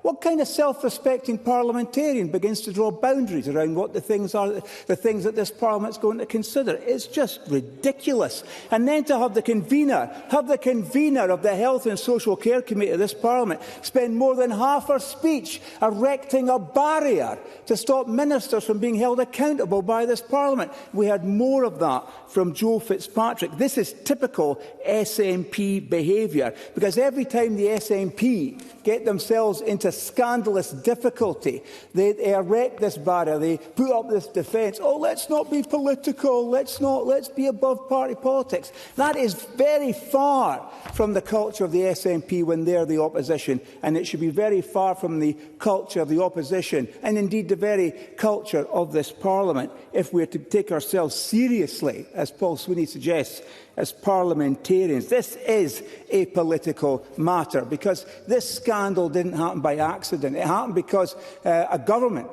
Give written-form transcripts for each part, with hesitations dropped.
What kind of self-respecting parliamentarian begins to draw boundaries around what the things are, the things that this Parliament is going to consider? It's just ridiculous. And then to have the convener of the Health and Social Care Committee of this Parliament spend more than half her speech erecting a barrier to stop ministers from being held accountable by this Parliament. We had more of that from Joe Fitzpatrick. This is typical SNP behaviour, because every time the SNP get themselves into scandalous difficulty, they erect this barrier, they put up this defence. Oh, let's not be political, let's be above party politics. That is very far from the culture of the SNP when they're the opposition, and it should be very far from the culture of the opposition, and indeed the very culture of this Parliament, if we are to take ourselves seriously, as Paul Sweeney suggests, as parliamentarians. This is a political matter, because this scandal didn't happen by accident. It happened because a government,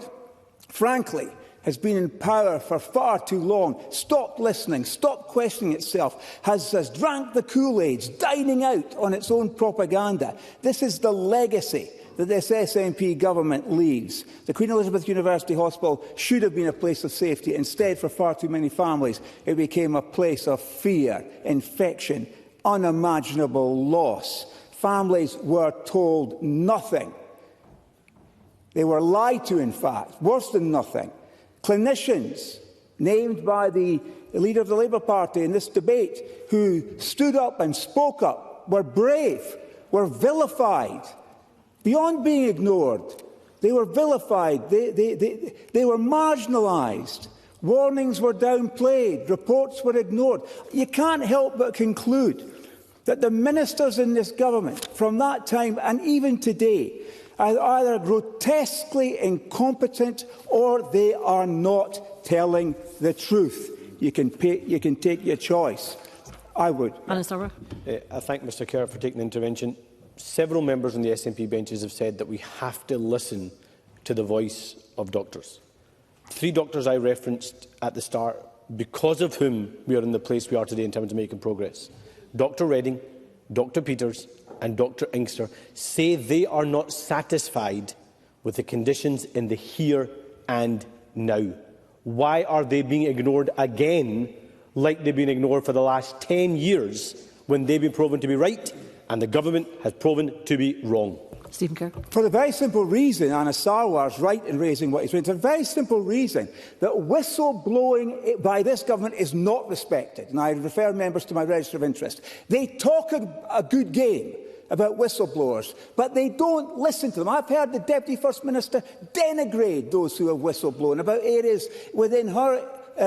frankly, has been in power for far too long, stopped listening, stopped questioning itself, has drank the Kool-Aids, dining out on its own propaganda. This is the legacy that this SNP government leaves. The Queen Elizabeth University Hospital should have been a place of safety. Instead, for far too many families, it became a place of fear, infection, unimaginable loss. Families were told nothing. They were lied to, in fact, worse than nothing. Clinicians, named by the leader of the Labour Party in this debate, who stood up and spoke up, were brave, were vilified. Beyond being ignored, they were vilified, they were marginalised, warnings were downplayed, reports were ignored. You can't help but conclude that the ministers in this government from that time and even today are either grotesquely incompetent or they are not telling the truth. You can take your choice. I would. I thank Mr Kerr for taking the intervention. Several members on the SNP benches have said that we have to listen to the voice of doctors. 3 doctors I referenced at the start, because of whom we are in the place we are today in terms of making progress. Dr Redding, Dr Peters and Dr Inkster say they are not satisfied with the conditions in the here and now. Why are they being ignored again, like they've been ignored for the last 10 years, when they've been proven to be right and the government has proven to be wrong? Stephen Kerr. For the very simple reason, Anna Sarwar is right in raising what he's raised. It's a very simple reason that whistleblowing by this government is not respected. And I refer members to my register of interest. They talk a good game about whistleblowers, but they don't listen to them. I've heard the Deputy First Minister denigrate those who have whistleblown about areas within her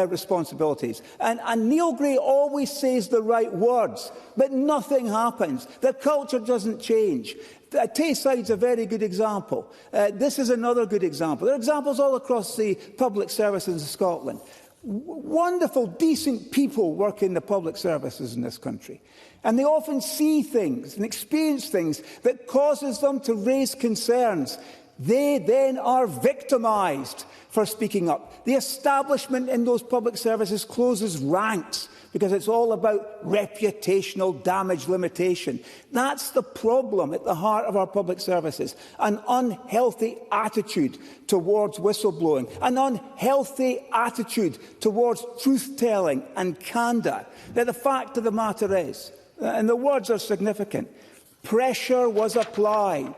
responsibilities. And Neil Gray always says the right words, but nothing happens. The culture doesn't change. Tayside is a very good example. This is another good example. There are examples all across the public services of Scotland. Wonderful, decent people work in the public services in this country. And they often see things and experience things that causes them to raise concerns. They then are victimised for speaking up. The establishment in those public services closes ranks because it's all about reputational damage limitation. That's the problem at the heart of our public services. An unhealthy attitude towards whistleblowing, an unhealthy attitude towards truth-telling and candour. Now, the fact of the matter is, and the words are significant, pressure was applied.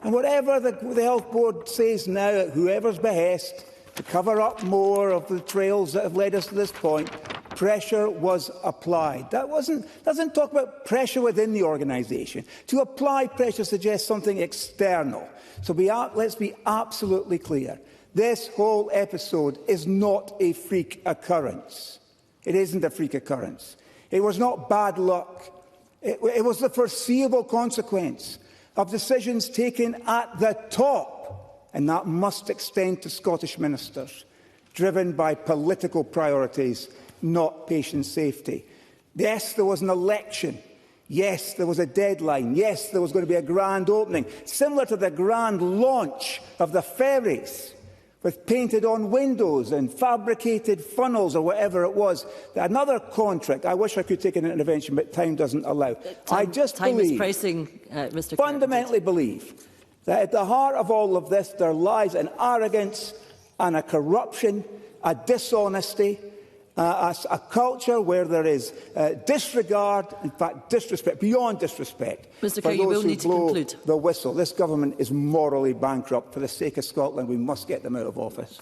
And whatever the Health Board says now, at whoever's behest, to cover up more of the trails that have led us to this point, pressure was applied. That doesn't talk about pressure within the organisation. To apply pressure suggests something external. So let's be absolutely clear. This whole episode is not a freak occurrence. It isn't a freak occurrence. It was not bad luck. It was the foreseeable consequence of decisions taken at the top, and that must extend to Scottish ministers, driven by political priorities, not patient safety. Yes, there was an election. Yes, there was a deadline. Yes, there was going to be a grand opening, similar to the grand launch of the ferries, with painted-on windows and fabricated funnels or whatever it was. Another contract. I wish I could take an intervention, but time doesn't allow. I just believe, Mr. fundamentally believe, that at the heart of all of this there lies an arrogance and a corruption, a dishonesty, a culture where there is disregard, in fact disrespect, beyond disrespect, Mr. for Kerr, you will those who need to blow conclude. the whistle. This government is morally bankrupt. For the sake of Scotland, we must get them out of office.